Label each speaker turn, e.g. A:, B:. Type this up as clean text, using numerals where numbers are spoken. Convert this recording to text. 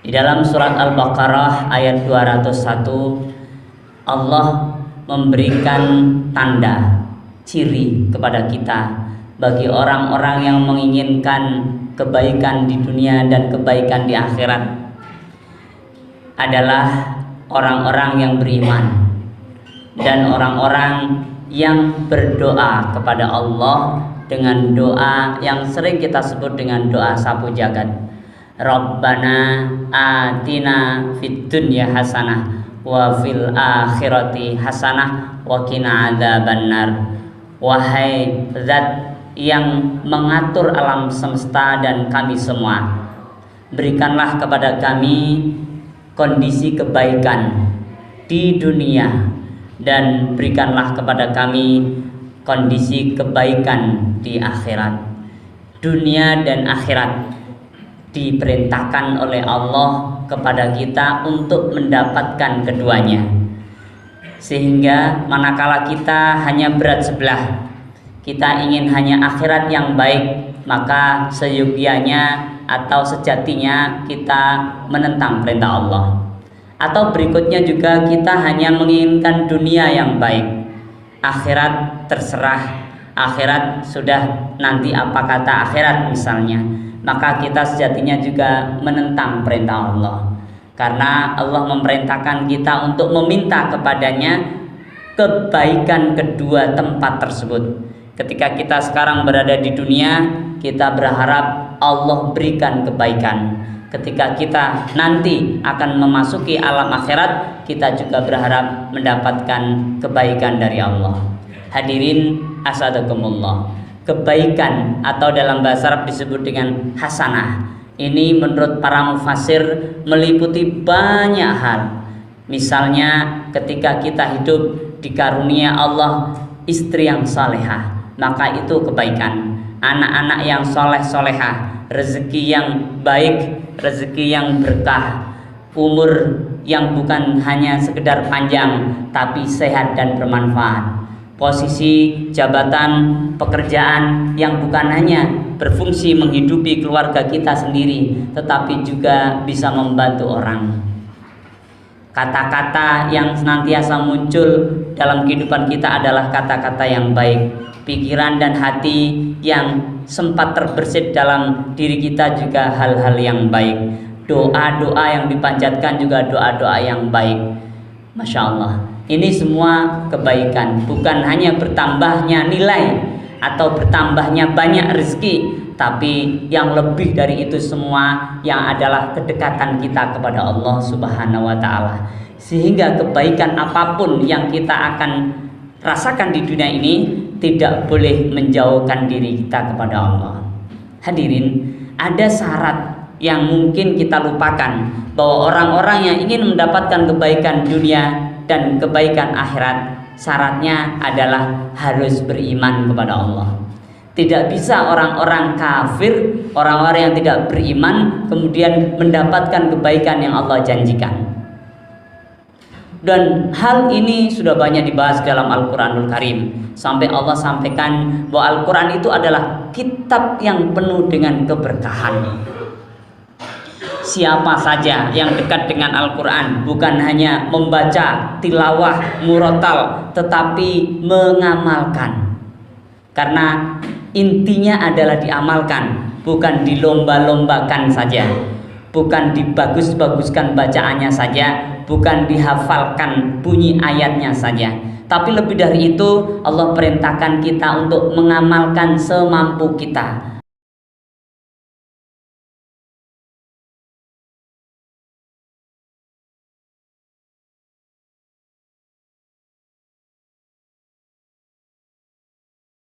A: Di dalam surat Al-Baqarah ayat 201, Allah memberikan tanda, ciri kepada kita bagi orang-orang yang menginginkan kebaikan di dunia dan kebaikan di akhirat adalah orang-orang yang beriman dan orang-orang yang berdoa kepada Allah dengan doa yang sering kita sebut dengan doa sapu jagat. Rabbana atina fid dunya hasanah wa fil akhirati hasanah wa qina adzabannar. Wahai zat yang mengatur alam semesta dan kami semua, berikanlah kepada kami kondisi kebaikan di dunia dan berikanlah kepada kami kondisi kebaikan di akhirat. Dunia dan akhirat diperintahkan oleh Allah kepada kita untuk mendapatkan keduanya, sehingga manakala kita hanya berat sebelah, kita ingin hanya akhirat yang baik, maka seyogianya atau sejatinya kita menentang perintah Allah. Atau berikutnya juga kita hanya menginginkan dunia yang baik, akhirat terserah, akhirat sudah nanti apa kata akhirat misalnya, maka kita sejatinya juga menentang perintah Allah. Karena Allah memerintahkan kita untuk meminta kepadanya kebaikan kedua tempat tersebut. Ketika kita sekarang berada di dunia, kita berharap Allah berikan kebaikan. Ketika kita nanti akan memasuki alam akhirat, kita juga berharap mendapatkan kebaikan dari Allah. Hadirin asadakumullah, kebaikan atau dalam bahasa Arab disebut dengan hasanah. Ini menurut para mufassir meliputi banyak hal. Misalnya ketika kita hidup dikarunia Allah istri yang salehah, maka itu kebaikan. Anak-anak yang soleh-solehah, rezeki yang baik, rezeki yang berkah, umur yang bukan hanya sekedar panjang tapi sehat dan bermanfaat, posisi jabatan pekerjaan yang bukan hanya berfungsi menghidupi keluarga kita sendiri tetapi juga bisa membantu orang. Kata-kata yang senantiasa muncul dalam kehidupan kita adalah kata-kata yang baik. Pikiran dan hati yang sempat terbersit dalam diri kita juga hal-hal yang baik. Doa-doa yang dipanjatkan juga doa-doa yang baik. Masya Allah, ini semua kebaikan, bukan hanya bertambahnya nilai atau bertambahnya banyak rezeki, tapi yang lebih dari itu semua yang adalah kedekatan kita kepada Allah Subhanahu wa Ta'ala. Sehingga kebaikan apapun yang kita akan rasakan di dunia ini tidak boleh menjauhkan diri kita kepada Allah. Hadirin, ada syarat yang mungkin kita lupakan, bahwa orang-orang yang ingin mendapatkan kebaikan dunia dan kebaikan akhirat, syaratnya adalah harus beriman kepada Allah. Tidak bisa orang-orang kafir, orang-orang yang tidak beriman kemudian mendapatkan kebaikan yang Allah janjikan. Dan hal ini sudah banyak dibahas dalam Al-Quranul Karim, sampai Allah sampaikan bahwa Al-Quran itu adalah kitab yang penuh dengan keberkahan. Siapa saja yang dekat dengan Al-Quran, bukan hanya membaca tilawah murotal, tetapi mengamalkan. Karena intinya adalah diamalkan, bukan dilomba-lombakan saja, bukan dibagus-baguskan bacaannya saja, bukan dihafalkan bunyi ayatnya saja, tapi lebih dari itu Allah perintahkan kita untuk mengamalkan semampu kita,